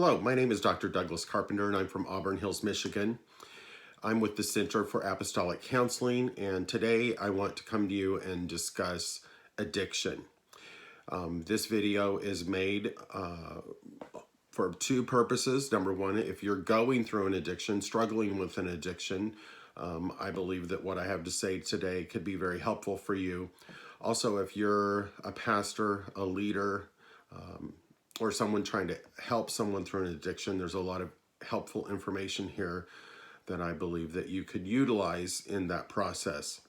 Hello, my name is Dr. Douglas Carpenter and I'm from Auburn Hills, Michigan. I'm with the Center for Apostolic Counseling, and today I want to come to you and discuss addiction. This video is made for two purposes. Number one, if you're going through an addiction, struggling with an addiction, I believe that what I have to say today could be very helpful for you. Also, if you're a pastor, a leader, or someone trying to help someone through an addiction, there's a lot of helpful information here that I believe that you could utilize in that process.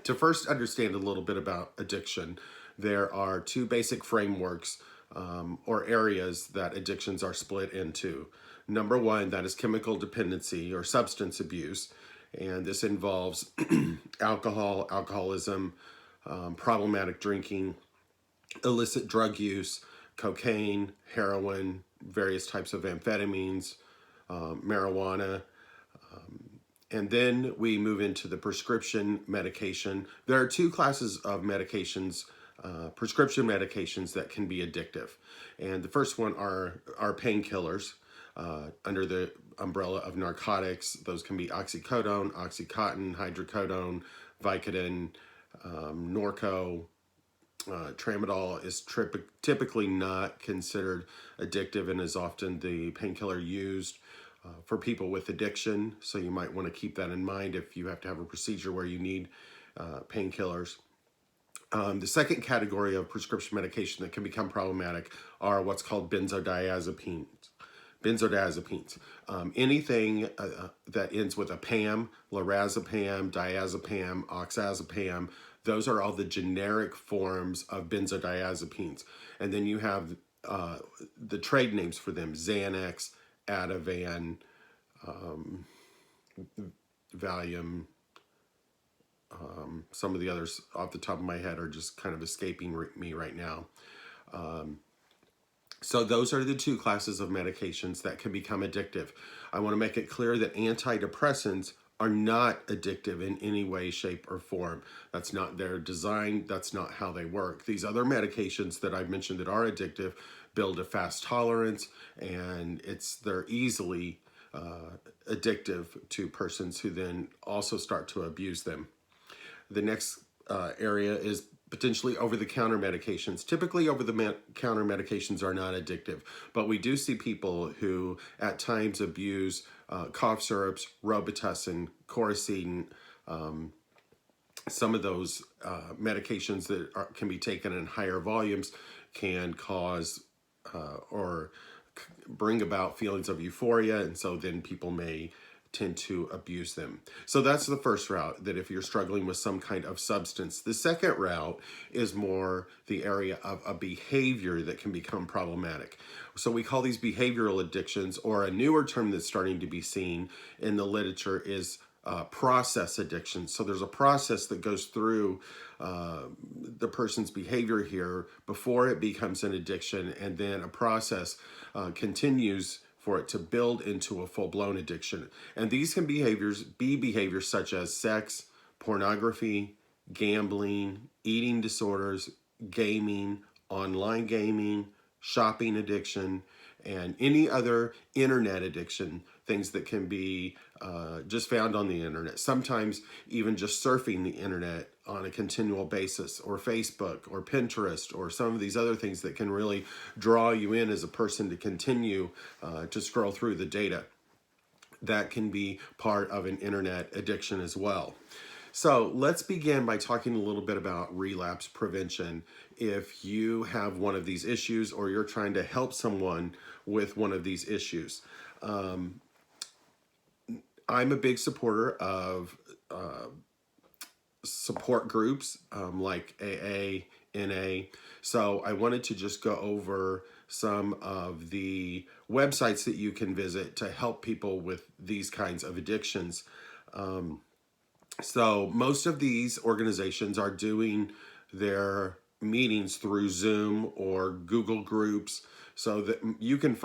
To first understand a little bit about addiction, there are two basic frameworks or areas that addictions are split into. Number one, that is chemical dependency or substance abuse, and this involves alcohol, alcoholism, problematic drinking, illicit drug use, cocaine, heroin, various types of amphetamines, marijuana, and then we move into the prescription medication. There are two classes of medications, prescription medications that can be addictive. And the first one are painkillers under the umbrella of narcotics. Those can be oxycodone, oxycontin, hydrocodone, Vicodin, Norco. Tramadol is typically not considered addictive and is often the painkiller used for people with addiction. So you might want to keep that in mind if you have to have a procedure where you need painkillers. The second category of prescription medication that can become problematic are what's called benzodiazepines. Anything that ends with a PAM, lorazepam, diazepam, oxazepam, those are all the generic forms of benzodiazepines. And then you have the trade names for them: Xanax, Ativan, Valium. Some of the others off the top of my head are just kind of escaping me right now. So those are the two classes of medications that can become addictive. I want to make it clear that antidepressants are not addictive in any way, shape, or form. That's not their design. That's not how they work. These other medications that I've mentioned that are addictive build a fast tolerance, and they're easily addictive to persons who then also start to abuse them. The next area is potentially over-the-counter medications. Typically, over-the-counter medications are not addictive, but we do see people who at times abuse cough syrups, Robitussin, Coracidin. Some of those medications that can be taken in higher volumes can cause or bring about feelings of euphoria, and so then people may tend to abuse them. So that's the first route, that if you're struggling with some kind of substance. The second route is more the area of a behavior that can become problematic. So we call these behavioral addictions, or a newer term that's starting to be seen in the literature is process addiction. So there's a process that goes through the person's behavior here before it becomes an addiction, and then a process continues for it to build into a full-blown addiction. And these can be behaviors such as sex, pornography, gambling, eating disorders, gaming, online gaming, shopping addiction, and any other internet addiction, things that can be just found on the internet. Sometimes even just surfing the internet on a continual basis, or Facebook or Pinterest, or some of these other things that can really draw you in as a person to continue to scroll through the data. That can be part of an internet addiction as well. So let's begin by talking a little bit about relapse prevention. If you have one of these issues, or you're trying to help someone with one of these issues, I'm a big supporter of support groups like AA, NA. So I wanted to just go over some of the websites that you can visit to help people with these kinds of addictions. So most of these organizations are doing their meetings through Zoom or Google Groups, so that you can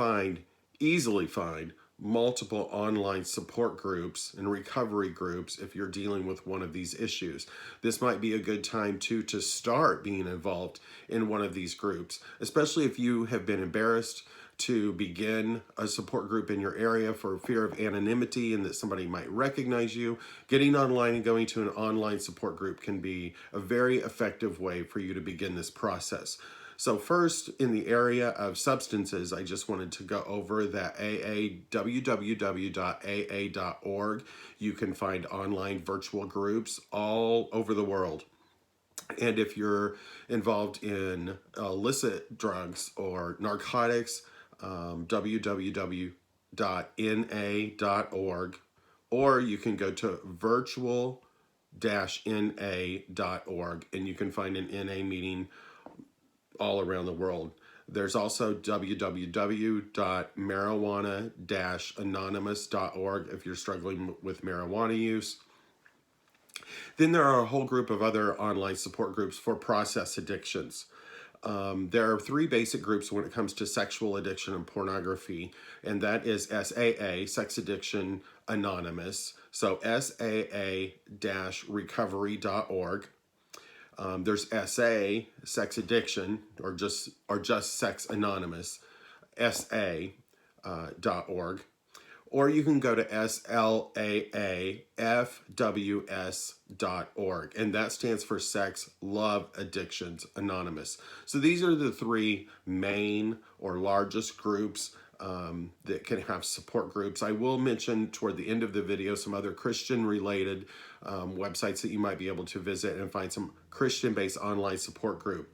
easily find multiple online support groups and recovery groups if you're dealing with one of these issues. This might be a good time to start being involved in one of these groups, especially if you have been embarrassed to begin a support group in your area for fear of anonymity and that somebody might recognize you. Getting online and going to an online support group can be a very effective way for you to begin this process. So first, in the area of substances, I just wanted to go over that www.aa.org. You can find online virtual groups all over the world. And if you're involved in illicit drugs or narcotics, www.na.org, or you can go to virtual-na.org, and you can find an NA meeting all around the world. There's also www.marijuana-anonymous.org if you're struggling with marijuana use. Then there are a whole group of other online support groups for process addictions. There are three basic groups when it comes to sexual addiction and pornography, and that is SAA, Sex Addiction Anonymous, so SAA-recovery.org. There's SA, Sex Addiction, or just Sex Anonymous, SA.org. Or you can go to SLAAFWS.org, and that stands for Sex Love Addictions Anonymous. So these are the three main or largest groups that can have support groups. I will mention toward the end of the video some other Christian-related websites that you might be able to visit and find some Christian-based online support group.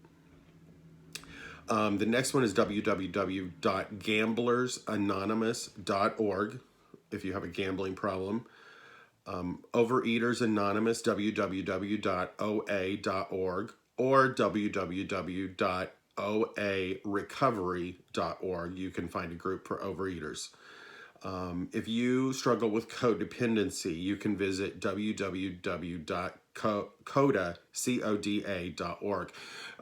The next one is www.gamblersanonymous.org if you have a gambling problem. Overeaters Anonymous, www.oa.org, or www.oarecovery.org. You can find a group for overeaters. If you struggle with codependency, you can visit www.coda.org.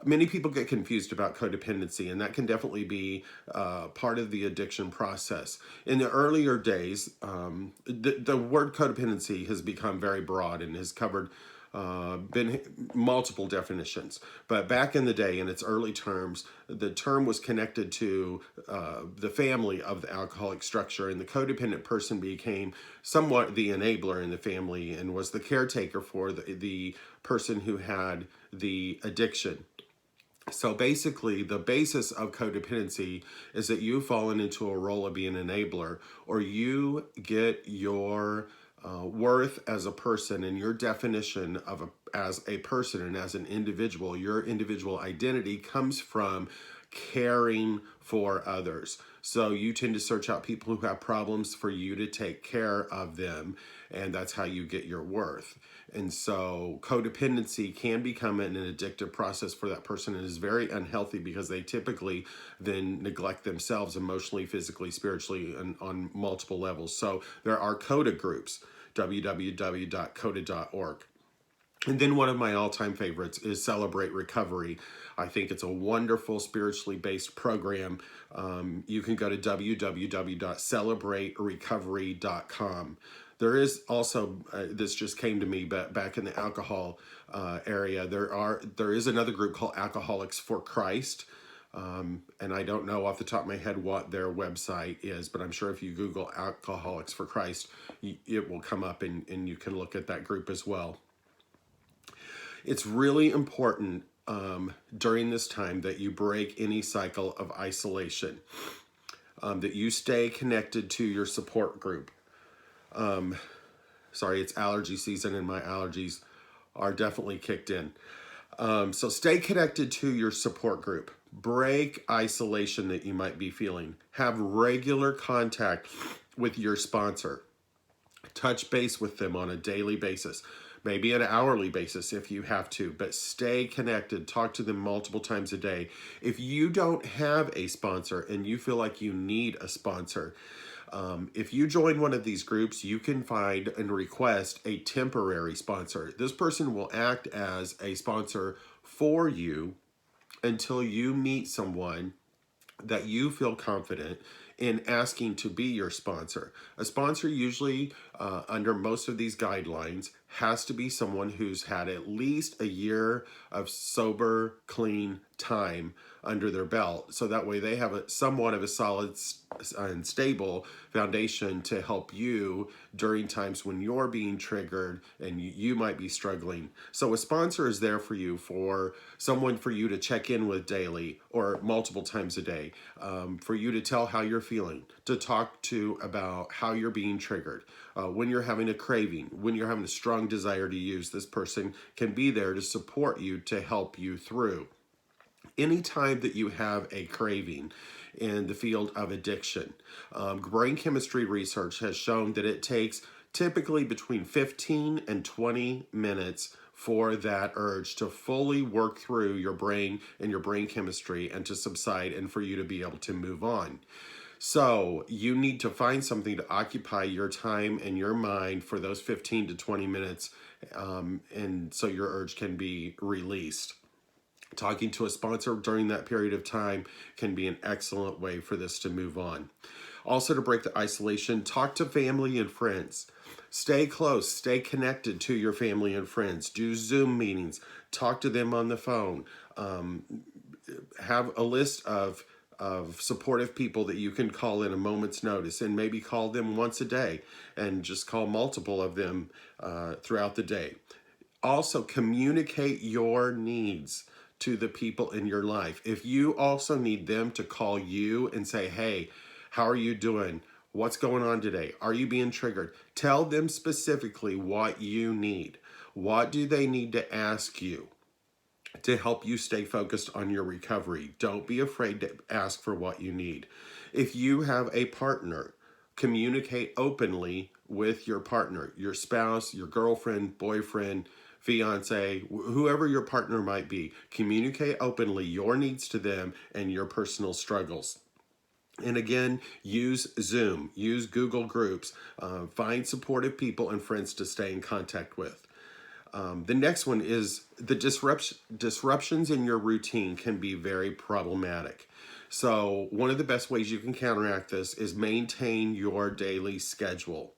Many people get confused about codependency, and that can definitely be part of the addiction process. In the earlier days, the word codependency has become very broad and has covered been multiple definitions. But back in the day, in its early terms, the term was connected to the family of the alcoholic structure, and the codependent person became somewhat the enabler in the family and was the caretaker for the person who had the addiction. So basically, the basis of codependency is that you've fallen into a role of being an enabler, or you get your worth as a person and your definition of as a person and as an individual, your individual identity comes from caring for others. So you tend to search out people who have problems for you to take care of them, and that's how you get your worth. And so codependency can become an addictive process for that person and is very unhealthy because they typically then neglect themselves emotionally, physically, spiritually, and on multiple levels. So there are CODA groups, www.coda.org. And then one of my all-time favorites is Celebrate Recovery. I think it's a wonderful spiritually based program. You can go to www.celebraterecovery.com. There is also, this just came to me, but back in the alcohol area, there is another group called Alcoholics for Christ. And I don't know off the top of my head what their website is, but I'm sure if you Google Alcoholics for Christ, it will come up and you can look at that group as well. It's really important during this time that you break any cycle of isolation, that you stay connected to your support group. Sorry, it's allergy season and my allergies are definitely kicked in. So stay connected to your support group. Break isolation that you might be feeling. Have regular contact with your sponsor. Touch base with them on a daily basis, maybe an hourly basis if you have to, but stay connected. Talk to them multiple times a day. If you don't have a sponsor and you feel like you need a sponsor, if you join one of these groups, you can find and request a temporary sponsor. This person will act as a sponsor for you until you meet someone that you feel confident in asking to be your sponsor. A sponsor usually, under most of these guidelines, has to be someone who's had at least a year of sober, clean time under their belt. So that way they have somewhat of a solid and stable foundation to help you during times when you're being triggered and you might be struggling. So a sponsor is there for you, for someone for you to check in with daily or multiple times a day, for you to tell how you're feeling, to talk to about how you're being triggered. When you're having a craving, when you're having a strong desire to use, this person can be there to support you, to help you through. Anytime that you have a craving in the field of addiction, brain chemistry research has shown that it takes typically between 15 and 20 minutes for that urge to fully work through your brain and your brain chemistry and to subside and for you to be able to move on. So you need to find something to occupy your time and your mind for those 15 to 20 minutes, and so your urge can be released. Talking to a sponsor during that period of time can be an excellent way for this to move on. Also, to break the isolation, talk to family and friends. Stay close, stay connected to your family and friends. Do Zoom meetings, talk to them on the phone. Have a list of supportive people that you can call in a moment's notice, and maybe call them once a day and just call multiple of them throughout the day. Also, communicate your needs to the people in your life. If you also need them to call you and say, hey, how are you doing? What's going on today? Are you being triggered? Tell them specifically what you need. What do they need to ask you to help you stay focused on your recovery? Don't be afraid to ask for what you need. If you have a partner, communicate openly with your partner, your spouse, your girlfriend, boyfriend, fiance, whoever your partner might be. Communicate openly your needs to them and your personal struggles. And again, use Zoom, use Google Groups, find supportive people and friends to stay in contact with. The next one is the disruptions in your routine can be very problematic. So one of the best ways you can counteract this is maintain your daily schedule.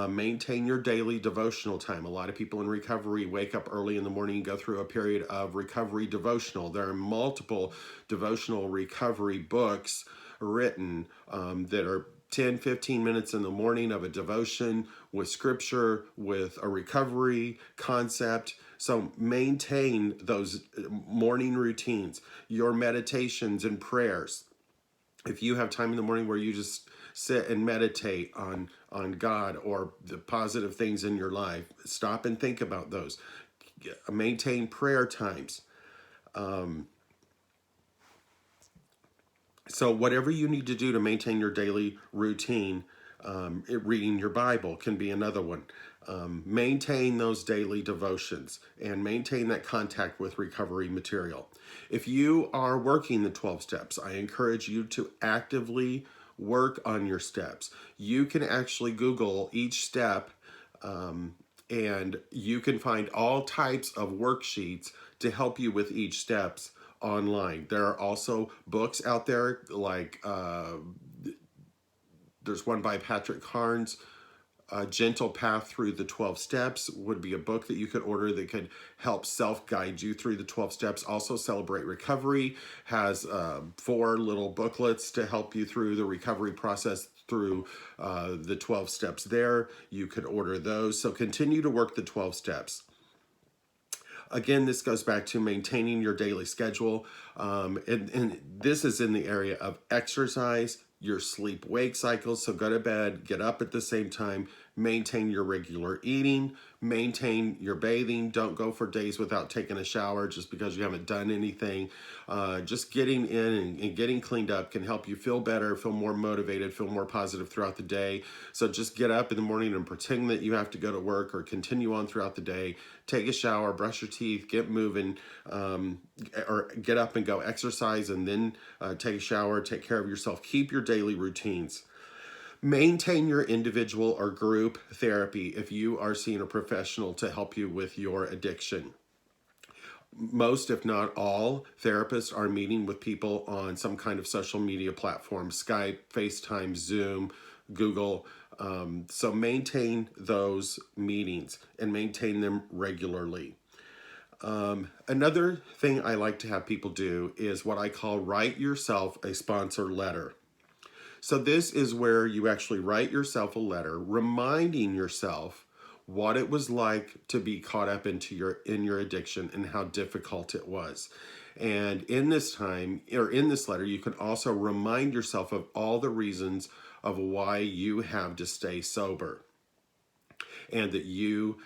Maintain your daily devotional time. A lot of people in recovery wake up early in the morning and go through a period of recovery devotional. There are multiple devotional recovery books written that are 10, 15 minutes in the morning of a devotion with scripture, with a recovery concept. So maintain those morning routines, your meditations and prayers. If you have time in the morning where you just sit and meditate on God or the positive things in your life, stop and think about those. Maintain prayer times. So whatever you need to do to maintain your daily routine, reading your Bible can be another one. Maintain those daily devotions and maintain that contact with recovery material. If you are working the 12 steps, I encourage you to actively work on your steps. You can actually Google each step, and you can find all types of worksheets to help you with each steps online. There are also books out there like there's one by Patrick Carnes, Gentle Path Through the 12 Steps would be a book that you could order that could help self-guide you through the 12 steps. Also, Celebrate Recovery has 4 little booklets to help you through the recovery process through the 12 steps there. You could order those. So continue to work the 12 steps. Again, this goes back to maintaining your daily schedule. And this is in the area of exercise, your sleep-wake cycles. So go to bed, get up at the same time, maintain your regular eating, maintain your bathing. Don't go for days without taking a shower just because you haven't done anything. Just getting in and getting cleaned up can help you feel better, feel more motivated, feel more positive throughout the day. So just get up in the morning and pretend that you have to go to work or continue on throughout the day. Take a shower, brush your teeth, get moving, or get up and go exercise, and then take a shower, take care of yourself. Keep your daily routines. Maintain your individual or group therapy if you are seeing a professional to help you with your addiction. most, if not all, therapists are meeting with people on some kind of social media platform, Skype, FaceTime, Zoom, Google. So maintain those meetings and maintain them regularly. Another thing I like to have people do is what I call write yourself a sponsor letter. So this is where you actually write yourself a letter reminding yourself what it was like to be caught up into your addiction and how difficult it was. And in this time, or in this letter, you can also remind yourself of all the reasons of why you have to stay sober, and that you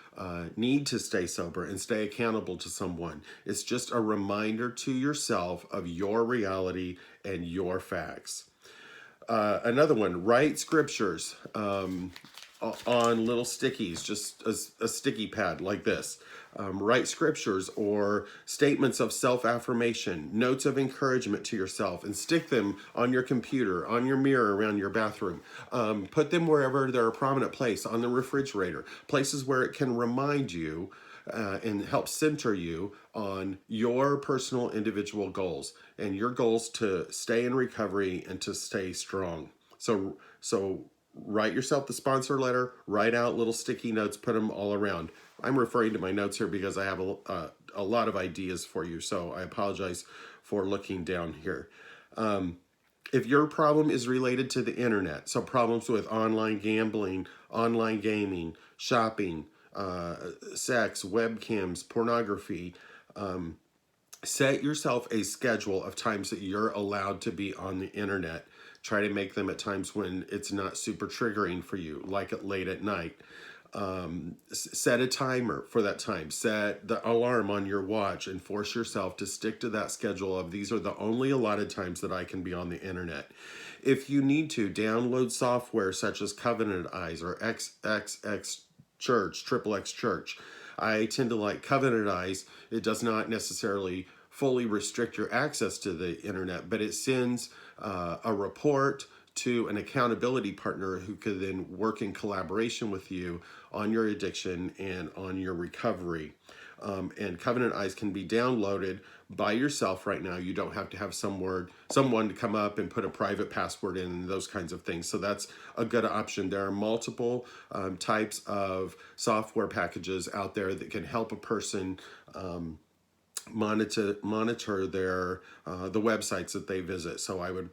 need to stay sober and stay accountable to someone. It's just a reminder to yourself of your reality and your facts. Another one, write scriptures on little stickies, just a sticky pad like this. Write scriptures or statements of self-affirmation, notes of encouragement to yourself, and stick them on your computer, on your mirror around your bathroom. Put them wherever they're a prominent place, on the refrigerator, places where it can remind you and help center you on your personal individual goals and your goals to stay in recovery and to stay strong. So write yourself the sponsor letter, write out little sticky notes, put them all around. I'm referring to my notes here because I have a lot of ideas for you, so I apologize for looking down here. If your problem is related to the internet, so problems with online gambling, online gaming, shopping, sex, webcams, pornography, set yourself a schedule of times that you're allowed to be on the internet. Try to make them at times when it's not super triggering for you, like at late at night. Set a timer for that time. Set the alarm on your watch and force yourself to stick to that schedule of these are the only allotted times that I can be on the internet. If you need to, download software such as Covenant Eyes or XXX Church, Triple X Church. I tend to like Covenant Eyes. It does not necessarily fully restrict your access to the internet, but it sends a report to an accountability partner who could then work in collaboration with you on your addiction and on your recovery. And Covenant Eyes can be downloaded by yourself right now. You don't have to have someone to come up and put a private password in and those kinds of things. So that's a good option. There are multiple types of software packages out there that can help a person monitor their the websites that they visit. So I would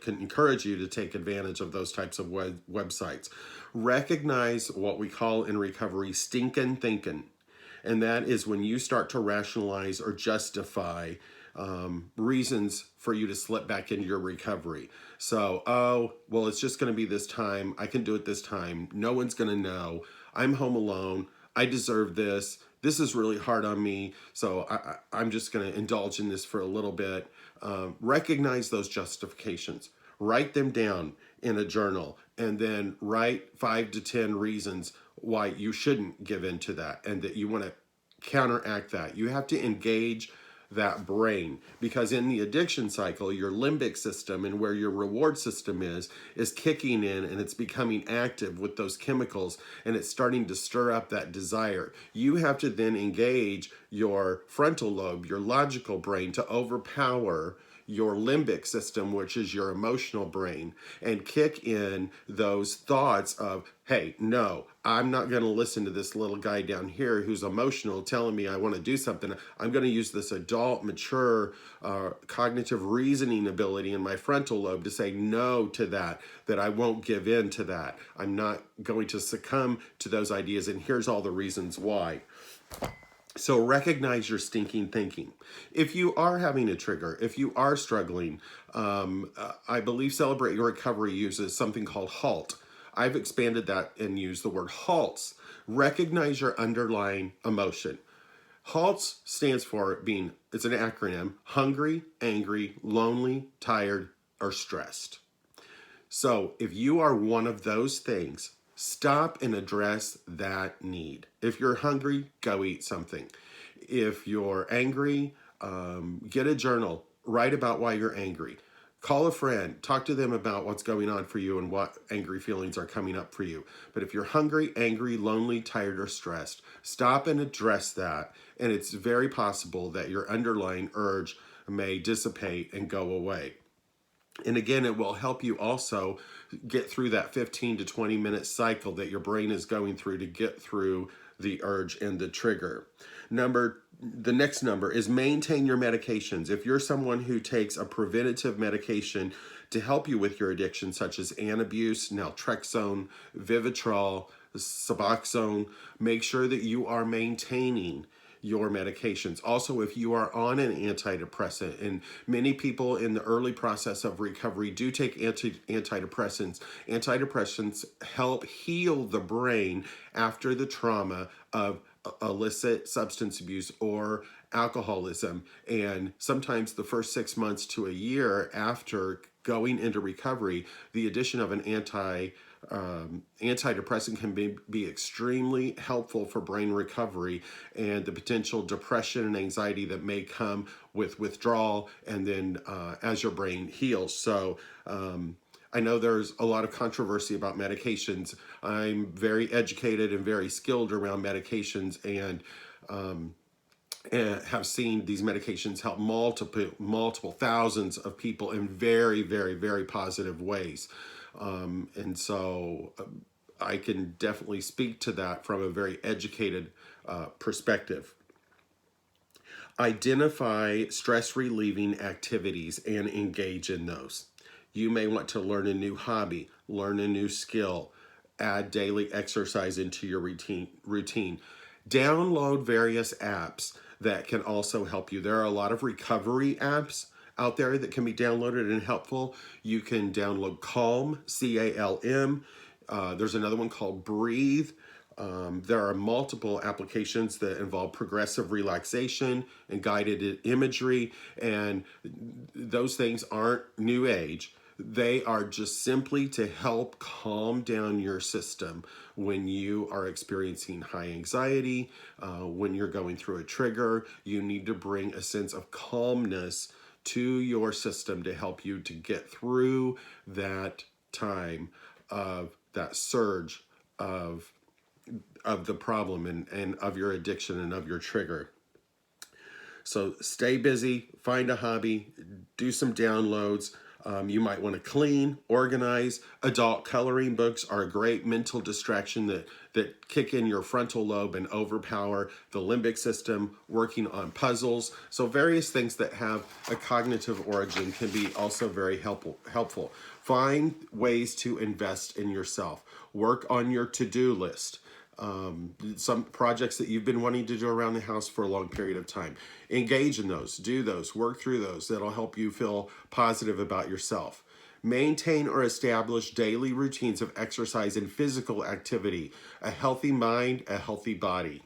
encourage you to take advantage of those types of websites. Recognize what we call in recovery stinking thinking. And that is when you start to rationalize or justify reasons for you to slip back into your recovery. So, oh, well, it's just going to be this time. I can do it this time. No one's going to know. I'm home alone. I deserve this. This is really hard on me. So I'm just going to indulge in this for a little bit. Recognize those justifications. Write them down in a journal and then write 5 to 10 reasons why you shouldn't give in to that and that you want to counteract that. You have to engage that brain, because in the addiction cycle, your limbic system and where your reward system is kicking in and it's becoming active with those chemicals and it's starting to stir up that desire. You have to then engage your frontal lobe, your logical brain, to overpower your limbic system, which is your emotional brain, and kick in those thoughts of, hey, no, I'm not going to listen to this little guy down here who's emotional telling me I want to do something. I'm going to use this adult, mature, cognitive reasoning ability in my frontal lobe to say no to that I won't give in to that. I'm not going to succumb to those ideas, and here's all the reasons why. So recognize your stinking thinking. If you are having a trigger, if you are struggling, I believe Celebrate Your Recovery uses something called HALT. I've expanded that and used the word halts. Recognize your underlying emotion. HALTS stands for it's an acronym, hungry, angry, lonely, tired, or stressed. So if you are one of those things, stop and address that need. If you're hungry, go eat something. If you're angry, get a journal. Write about why you're angry. Call a friend, talk to them about what's going on for you and what angry feelings are coming up for you. But if you're hungry, angry, lonely, tired, or stressed, stop and address that. And it's very possible that your underlying urge may dissipate and go away. And again, it will help you also get through that 15 to 20 minute cycle that your brain is going through to get through the urge and the trigger. The next number is maintain your medications. If you're someone who takes a preventative medication to help you with your addiction, such as Antabuse, naltrexone, Vivitrol, Suboxone, make sure that you are maintaining your medications. Also, if you are on an antidepressant, and many people in the early process of recovery do take antidepressants. Antidepressants help heal the brain after the trauma of illicit substance abuse or alcoholism. And sometimes the first 6 months to a year after going into recovery, the addition of an antidepressant can be extremely helpful for brain recovery and the potential depression and anxiety that may come with withdrawal and then as your brain heals. So I know there's a lot of controversy about medications. I'm very educated and very skilled around medications, and have seen these medications help multiple thousands of people in very, very, very positive ways. And so I can definitely speak to that from a very educated perspective. Identify stress relieving activities and engage in those. You may want to learn a new hobby, learn a new skill, add daily exercise into your routine. Download various apps that can also help you. There are a lot of recovery apps out there that can be downloaded and helpful. You can download Calm, C-A-L-M. There's another one called Breathe. There are multiple applications that involve progressive relaxation and guided imagery, and those things aren't new age. They are just simply to help calm down your system when you are experiencing high anxiety, when you're going through a trigger. You need to bring a sense of calmness to your system to help you to get through that time of that surge of the problem and of your addiction and of your trigger. So stay busy, find a hobby, do some downloads. You might want to clean, organize. Adult coloring books are a great mental distraction that kick in your frontal lobe and overpower the limbic system, working on puzzles. So various things that have a cognitive origin can be also very helpful. Find ways to invest in yourself. Work on your to-do list. Some projects that you've been wanting to do around the house for a long period of time. Engage in those, do those, work through those. That'll help you feel positive about yourself. Maintain or establish daily routines of exercise and physical activity. A healthy mind, a healthy body.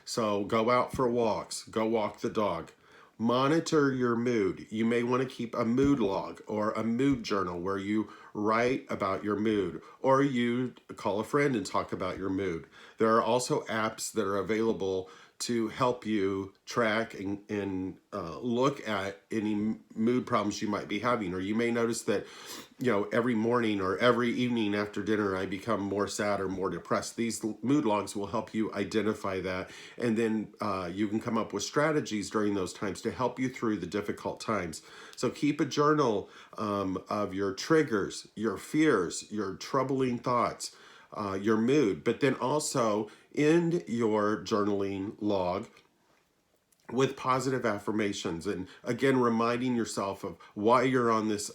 So go out for walks, go walk the dog. Monitor your mood. You may want to keep a mood log or a mood journal where you write about your mood, or you call a friend and talk about your mood. There are also apps that are available to help you track and look at any mood problems you might be having. Or you may notice that, every morning or every evening after dinner, I become more sad or more depressed. These mood logs will help you identify that. And then you can come up with strategies during those times to help you through the difficult times. So keep a journal of your triggers, your fears, your troubling thoughts, your mood, but then also end your journaling log with positive affirmations, and again reminding yourself of why you're on this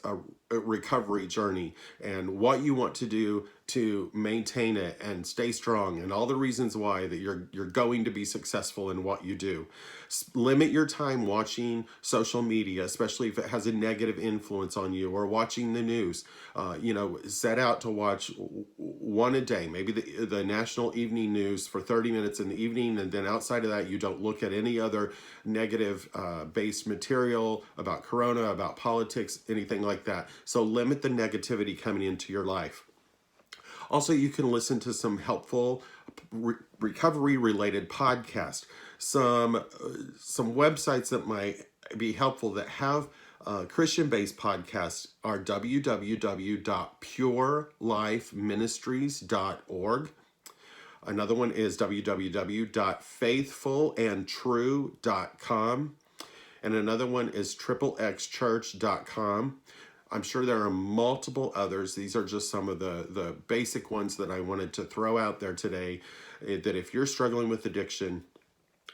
recovery journey and what you want to do to maintain it and stay strong, and all the reasons why that you're going to be successful in what you do. Limit your time watching social media, especially if it has a negative influence on you, or watching the news. Set out to watch one a day, maybe the national evening news for 30 minutes in the evening, and then outside of that, you don't look at any other negative based material about corona, about politics, anything like that. So limit the negativity coming into your life. Also, you can listen to some helpful recovery-related podcasts, some websites that might be helpful that have Christian-based podcasts are www.purelifeministries.org. Another one is www.faithfulandtrue.com. And another one is xxchurch.com. I'm sure there are multiple others. These are just some of the basic ones that I wanted to throw out there today, that if you're struggling with addiction,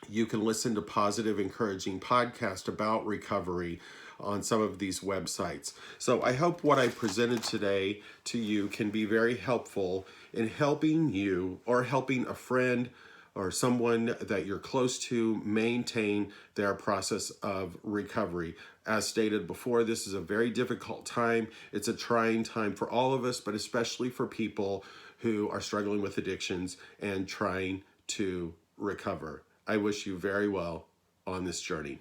you can listen to positive, encouraging podcasts about recovery on some of these websites. So I hope what I presented today to you can be very helpful in helping you or helping a friend or someone that you're close to maintain their process of recovery. As stated before, this is a very difficult time. It's a trying time for all of us, but especially for people who are struggling with addictions and trying to recover. I wish you very well on this journey.